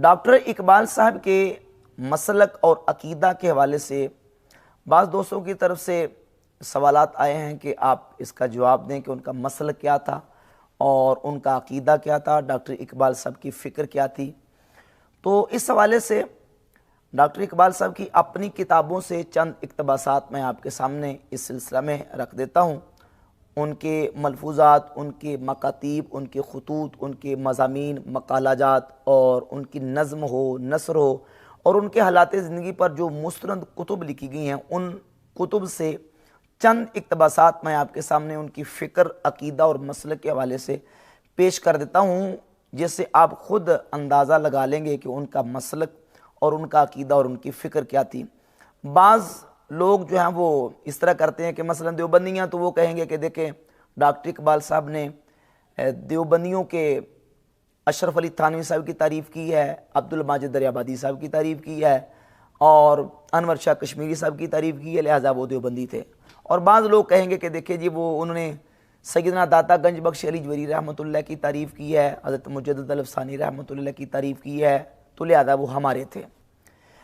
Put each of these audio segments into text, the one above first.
Doctor Iqbal صاحب کے مسلک اور عقیدہ کے حوالے سے بعض دوستوں کی طرف سے سوالات آئے ہیں کہ آپ اس کا جواب دیں کہ ان کا مسلک کیا تھا اور ان کا عقیدہ کیا تھا، ڈاکٹر اقبال صاحب کی فکر کیا تھی۔ تو اس حوالے سے ڈاکٹر اقبال صاحب کی اپنی کتابوں سے چند اقتباسات میں آپ کے سامنے اس سلسلہ میں رکھ دیتا ہوں۔ ان کے ملفوظات، ان کے مکاتیب، ان کے خطوط، ان کے مضامین، مقالہ جات اور ان کی نظم ہو، نثر ہو اور ان کے حالات زندگی پر جو مستند کتب لکھی گئی ہیں، ان کتب سے چند اقتباسات میں آپ کے سامنے ان کی فکر، عقیدہ اور مسلک کے حوالے سے پیش کر دیتا ہوں، جس سے آپ خود اندازہ لگا لیں گے کہ ان کا مسلک اور ان کا عقیدہ اور ان کی فکر کیا تھی۔ بعض لوگ جو ہیں وہ اس طرح کرتے ہیں کہ مثلا دیوبندیاں تو وہ کہیں گے کہ دیکھیں ڈاکٹر اقبال صاحب نے دیوبندیوں کے اشرف علی تھانوی صاحب کی تعریف کی ہے، عبد الماجد دریابادی صاحب کی تعریف کی ہے اور انور شاہ کشمیری صاحب کی تعریف کی ہے، لہٰذا وہ دیوبندی تھے۔ اور بعض لوگ کہیں گے کہ دیکھیں جی وہ انہوں نے سیدنا داتا گنج بخش علی جویری رحمۃ اللہ کی تعریف کی ہے، حضرت مجدد الافسانی رحمۃ اللہ کی تعریف کی ہے، تو لہٰذا وہ ہمارے تھے۔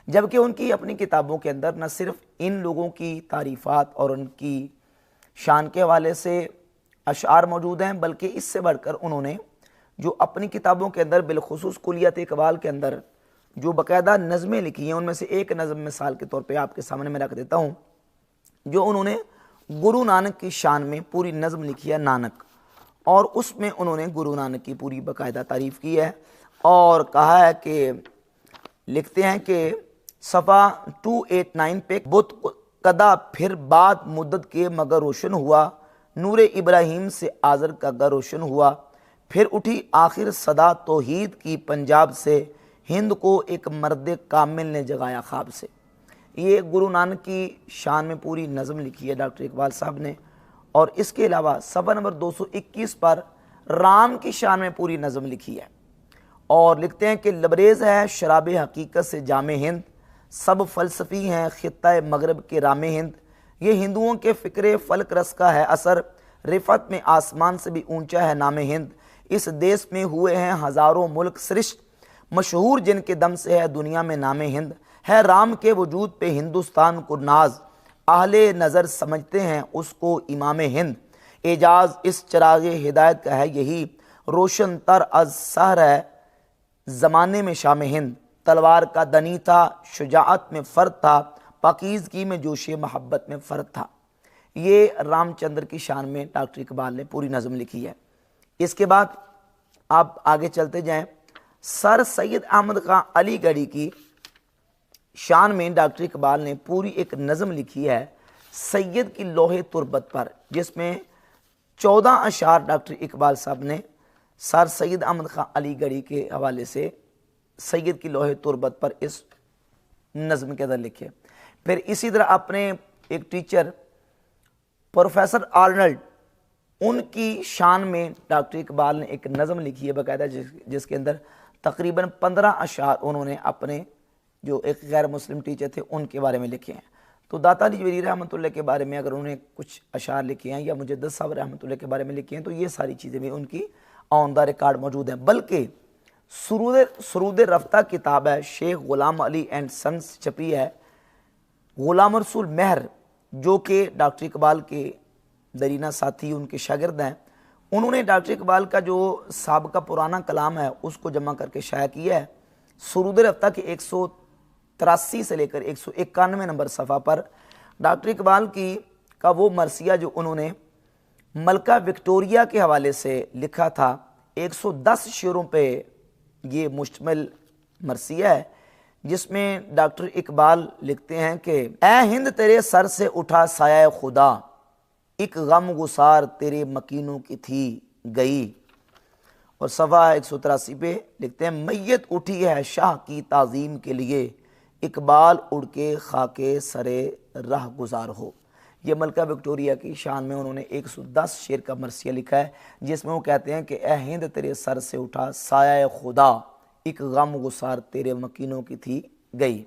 جبکہ ان کی اپنی کتابوں کے اندر نہ صرف ان لوگوں کی تعریفات اور ان کی شان کے حوالے سے اشعار موجود ہیں، بلکہ اس سے بڑھ کر انہوں نے جو اپنی کتابوں کے اندر بالخصوص کلیت اقبال کے اندر جو باقاعدہ نظمیں لکھی ہیں، ان میں سے ایک نظم مثال کے طور پہ آپ کے سامنے میں رکھ دیتا ہوں، جو انہوں نے گرو نانک کی شان میں پوری نظم لکھی ہے، نانک، اور اس میں انہوں نے گرو نانک کی پوری باقاعدہ تعریف کی ہے اور کہا ہے کہ لکھتے ہیں کہ صفحہ 289 پہ بت قدا پھر بعد مدت کے مگر روشن ہوا، نور ابراہیم سے آذر کا گر روشن ہوا، پھر اٹھی آخر صدا توحید کی پنجاب سے، ہند کو ایک مرد کامل نے جگایا خواب سے۔ یہ گرو نانک کی شان میں پوری نظم لکھی ہے ڈاکٹر اقبال صاحب نے، اور اس کے علاوہ صفحہ نمبر 221 پر رام کی شان میں پوری نظم لکھی ہے اور لکھتے ہیں کہ لبریز ہے شراب حقیقت سے جام ہند، سب فلسفی ہیں خطہ مغرب کے رام ہند، یہ ہندوؤں کے فکر فلک رس کا ہے اثر، رفعت میں آسمان سے بھی اونچا ہے نام ہند، اس دیس میں ہوئے ہیں ہزاروں ملک سرشت، مشہور جن کے دم سے ہے دنیا میں نام ہند، ہے رام کے وجود پہ ہندوستان کو ناز، اہل نظر سمجھتے ہیں اس کو امام ہند، اعجاز اس چراغ ہدایت کا ہے یہی، روشن تر از سحر ہے زمانے میں شام ہند، تلوار کا دنی تھا شجاعت میں فرد تھا، پاکیزگی میں جوش محبت میں فرد تھا۔ یہ رام چندر کی شان میں ڈاکٹر اقبال نے پوری نظم لکھی ہے۔ اس کے بعد آپ آگے چلتے جائیں، سر سید احمد خان علی گڑھی کی شان میں ڈاکٹر اقبال نے پوری ایک نظم لکھی ہے سید کی لوح تربت پر، جس میں 14 اشعار ڈاکٹر اقبال صاحب نے سر سید احمد خان علی گڑھی کے حوالے سے سید کی لوح تربت پر اس نظم کے اندر لکھے۔ پھر اسی طرح اپنے ایک ٹیچر پروفیسر آرنلڈ، ان کی شان میں ڈاکٹر اقبال نے ایک نظم لکھی ہے باقاعدہ، جس کے اندر تقریباً 15 اشعار انہوں نے اپنے جو ایک غیر مسلم ٹیچر تھے ان کے بارے میں لکھے ہیں۔ تو داتا علی جویری رحمۃ اللہ کے بارے میں اگر انہوں نے کچھ اشعار لکھے ہیں یا مجدد صاحب رحمۃ اللہ کے بارے میں لکھے ہیں تو یہ ساری چیزیں بھی ان کی آن دا ریکارڈ موجود ہیں۔ بلکہ سرود رفتہ کتاب ہے، شیخ غلام علی اینڈ سنس چھپی ہے، غلام رسول مہر جو کہ ڈاکٹر اقبال کے درینہ ساتھی ان کے شاگرد ہیں، انہوں نے ڈاکٹر اقبال کا جو سابقہ پرانا کلام ہے اس کو جمع کر کے شائع کیا ہے۔ سرود رفتہ کے 183 سے لے کر 191 نمبر صفحہ پر ڈاکٹر اقبال کا وہ مرثیہ جو انہوں نے ملکہ وکٹوریہ کے حوالے سے لکھا تھا، 110 شعروں پہ یہ مشتمل مرثیہ ہے، جس میں ڈاکٹر اقبال لکھتے ہیں کہ اے ہند تیرے سر سے اٹھا سایہ خدا، ایک غم گسار تیرے مکینوں کی تھی گئی، اور صفحہ 183 پہ لکھتے ہیں میت اٹھی ہے شاہ کی تعظیم کے لیے، اقبال اڑ کے خاک سرے راہ گزار ہو۔ یہ ملکہ وکٹوریہ کی شان میں انہوں نے 110 شعر کا مرثیہ لکھا ہے، جس میں وہ کہتے ہیں کہ اے ہند تیرے سر سے اٹھا سایہ خدا، ایک غم گسار تیرے مکینوں کی تھی گئی۔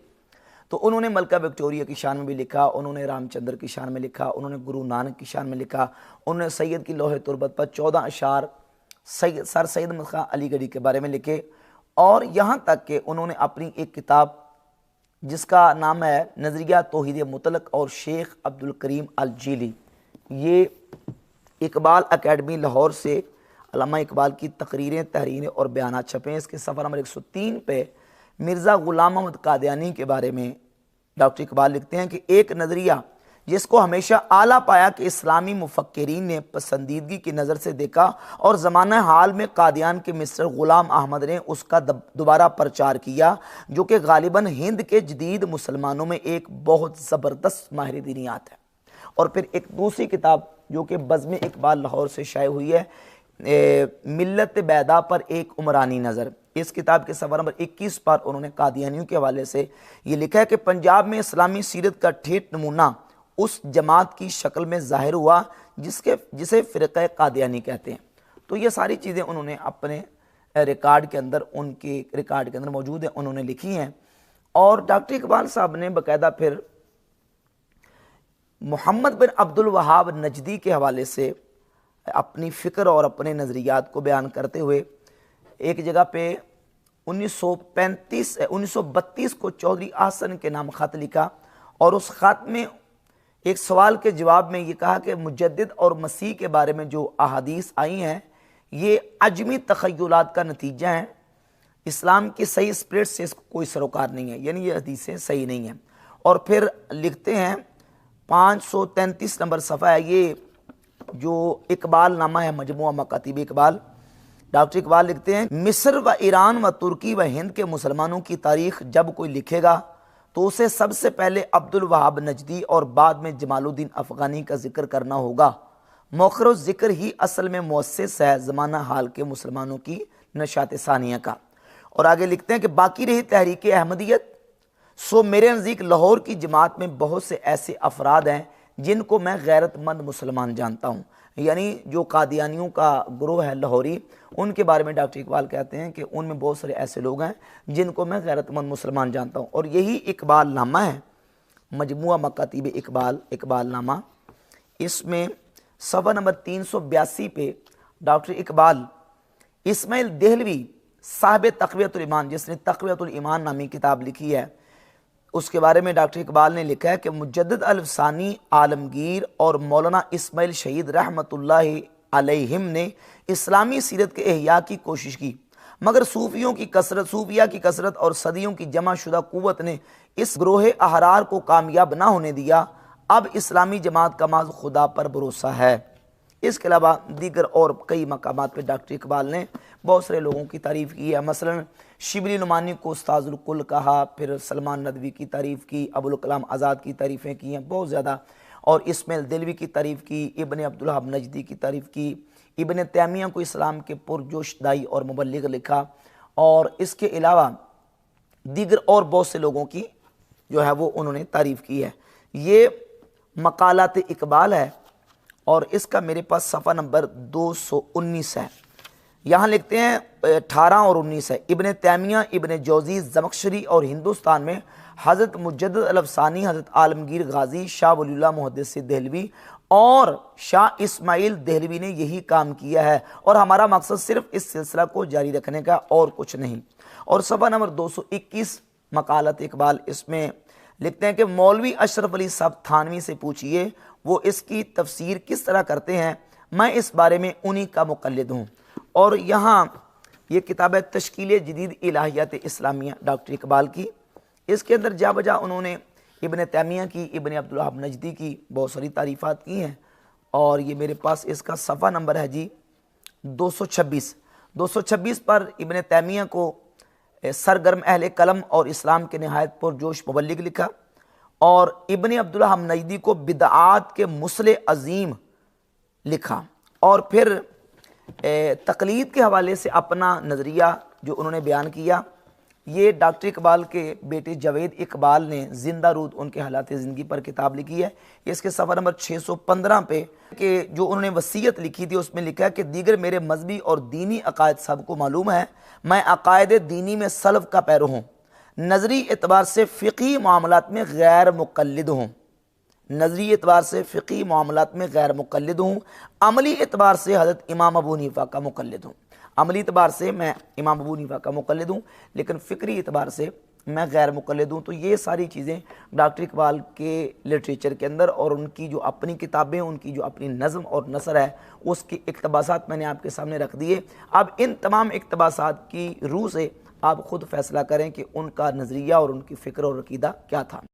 تو انہوں نے ملکہ وکٹوریہ کی شان میں بھی لکھا، انہوں نے رام چندر کی شان میں لکھا، انہوں نے گرو نانک کی شان میں لکھا، انہوں نے سید کی لوح تربت پر 14 اشعار سر سید احمد خان علی گڑھی کے بارے میں لکھے، اور یہاں تک کہ انہوں نے اپنی ایک کتاب جس کا نام ہے نظریہ توحید مطلق اور شیخ عبد الکریم الجیلی، یہ اقبال اکیڈمی لاہور سے علامہ اقبال کی تقریریں، تحریریں اور بیانات چھپے ہیں۔ اس کے صفحہ نمبر 103 پہ مرزا غلام محمد قادیانی کے بارے میں ڈاکٹر اقبال لکھتے ہیں کہ ایک نظریہ جس کو ہمیشہ اعلیٰ پایا کہ اسلامی مفکرین نے پسندیدگی کی نظر سے دیکھا اور زمانہ حال میں قادیان کے مصر غلام احمد نے اس کا دوبارہ پرچار کیا، جو کہ غالباً ہند کے جدید مسلمانوں میں ایک بہت زبردست ماہر دینیات ہے۔ اور پھر ایک دوسری کتاب جو کہ بزم اقبال لاہور سے شائع ہوئی ہے، ملت بیدا پر ایک عمرانی نظر، اس کتاب کے صفحہ نمبر 21 پر انہوں نے قادیانیوں کے حوالے سے یہ لکھا ہے کہ پنجاب میں اسلامی سیرت کا ٹھیٹ نمونہ اس جماعت کی شکل میں ظاہر ہوا جسے فرقہ قادیانی کہتے ہیں۔ تو یہ ساری چیزیں انہوں نے اپنے ریکارڈ کے اندر، ان کے ریکارڈ کے اندر موجود ہیں، انہوں نے لکھی ہیں۔ اور ڈاکٹر اقبال صاحب نے باقاعدہ پھر محمد بن عبد الوہاب نجدی کے حوالے سے اپنی فکر اور اپنے نظریات کو بیان کرتے ہوئے ایک جگہ پہ 1932 کو چودھری احسن کے نام خط لکھا، اور اس خط میں ایک سوال کے جواب میں یہ کہا کہ مجدد اور مسیح کے بارے میں جو احادیث آئی ہیں یہ عجمی تخیلات کا نتیجہ ہیں، اسلام کی صحیح اسپرٹ سے اس کو کوئی سروکار نہیں ہے، یعنی یہ حدیثیں صحیح نہیں ہیں۔ اور پھر لکھتے ہیں 533 نمبر صفحہ ہے، یہ جو اقبال نامہ ہے مجموعہ مکاتیب اقبال، ڈاکٹر اقبال لکھتے ہیں مصر و ایران و ترکی و ہند کے مسلمانوں کی تاریخ جب کوئی لکھے گا تو اسے سب سے پہلے عبد الوہاب نجدی اور بعد میں جمال الدین افغانی کا ذکر کرنا ہوگا۔ موخر و ذکر ہی اصل میں مؤسس ہے زمانہ حال کے مسلمانوں کی نشاط ثانیہ کا۔ اور آگے لکھتے ہیں کہ باقی رہی تحریک احمدیت، سو میرے نزدیک لاہور کی جماعت میں بہت سے ایسے افراد ہیں جن کو میں غیرت مند مسلمان جانتا ہوں، یعنی جو قادیانیوں کا گروہ ہے لاہوری، ان کے بارے میں ڈاکٹر اقبال کہتے ہیں کہ ان میں بہت سارے ایسے لوگ ہیں جن کو میں غیرت مند مسلمان جانتا ہوں۔ اور یہی اقبال نامہ ہے مجموعہ مکاتیب اقبال، اقبال نامہ، اس میں صفحہ نمبر 382 پہ ڈاکٹر اقبال اسماعیل دہلوی صاحب تقویت الایمان، جس نے تقویت الایمان نامی کتاب لکھی ہے، اس کے بارے میں ڈاکٹر اقبال نے لکھا ہے کہ مجدد الفسانی عالمگیر اور مولانا اسماعیل شہید رحمۃ اللہ علیہم نے اسلامی سیرت کے احیاء کی کوشش کی، مگر صوفیہ کی کثرت اور صدیوں کی جمع شدہ قوت نے اس گروہ احرار کو کامیاب نہ ہونے دیا۔ اب اسلامی جماعت کا محض خدا پر بھروسہ ہے۔ اس کے علاوہ دیگر اور کئی مقامات پہ ڈاکٹر اقبال نے بہت سارے لوگوں کی تعریف کی ہے، مثلا شبلی نعمانی کو استاذ الکل کہا، پھر سلمان ندوی کی تعریف کی، ابوالکلام آزاد کی تعریفیں کی ہیں بہت زیادہ، اور اسماعیل دہلوی کی تعریف کی، ابن عبد الوہاب نجدی کی تعریف کی، ابن تیمیہ کو اسلام کے پرجوش دائی اور مبلغ لکھا، اور اس کے علاوہ دیگر اور بہت سے لوگوں کی جو ہے وہ انہوں نے تعریف کی ہے۔ یہ مقالات اقبال ہے اور اس کا میرے پاس صفحہ نمبر 219 ہے۔ یہاں لکھتے ہیں 18 اور 19 ہے، ابن تیمیہ، ابن جوزی، زمخشری اور ہندوستان میں حضرت مجدد الافسانی، حضرت عالمگیر غازی، شاہ ولی اللہ محدث دہلوی اور شاہ اسماعیل دہلوی نے یہی کام کیا ہے، اور ہمارا مقصد صرف اس سلسلہ کو جاری رکھنے کا اور کچھ نہیں۔ اور صفحہ نمبر 221 مقالات اقبال، اس میں لکھتے ہیں کہ مولوی اشرف علی صاحب تھانوی سے پوچھئے وہ اس کی تفسیر کس طرح کرتے ہیں، میں اس بارے میں انہی کا مقلد ہوں۔ اور یہاں یہ کتاب ہے تشکیل جدید الہیات اسلامیہ ڈاکٹر اقبال کی، اس کے اندر جا بجا انہوں نے ابن تیمیہ کی، ابن عبد الوہاب نجدی کی بہت ساری تعریفات کی ہیں، اور یہ میرے پاس اس کا صفحہ نمبر ہے جی 226 پر ابن تیمیہ کو سرگرم اہل قلم اور اسلام کے نہایت پرجوش مبلغ لکھا، اور ابن عبد الوہاب نجدی کو بدعات کے مصلح عظیم لکھا، اور پھر تقلید کے حوالے سے اپنا نظریہ جو انہوں نے بیان کیا، یہ ڈاکٹر اقبال کے بیٹے جاوید اقبال نے زندہ رود ان کے حالات زندگی پر کتاب لکھی ہے۔ اس کے صفحہ نمبر 615 پہ کہ جو انہوں نے وصیت لکھی تھی اس میں لکھا ہے کہ دیگر میرے مذہبی اور دینی عقائد سب کو معلوم ہے، میں عقائد دینی میں سلف کا پیرو ہوں، نظری اعتبار سے فقہی معاملات میں غیر مقلد ہوں، نظری اعتبار سے فقہی معاملات میں غیر مقلد ہوں، عملی اعتبار سے حضرت امام ابو حنیفہ کا مقلد ہوں۔ عملی اعتبار سے میں امام ابو حنیفہ کا مقلد ہوں، لیکن فکری اعتبار سے میں غیر مقلد ہوں۔ تو یہ ساری چیزیں ڈاکٹر اقبال کے لٹریچر کے اندر اور ان کی جو اپنی کتابیں، ان کی جو اپنی نظم اور نثر ہے، اس کی اقتباسات میں نے آپ کے سامنے رکھ دیے۔ اب ان تمام اقتباسات کی روح سے آپ خود فیصلہ کریں کہ ان کا نظریہ اور ان کی فکر اور عقیدہ کیا تھا۔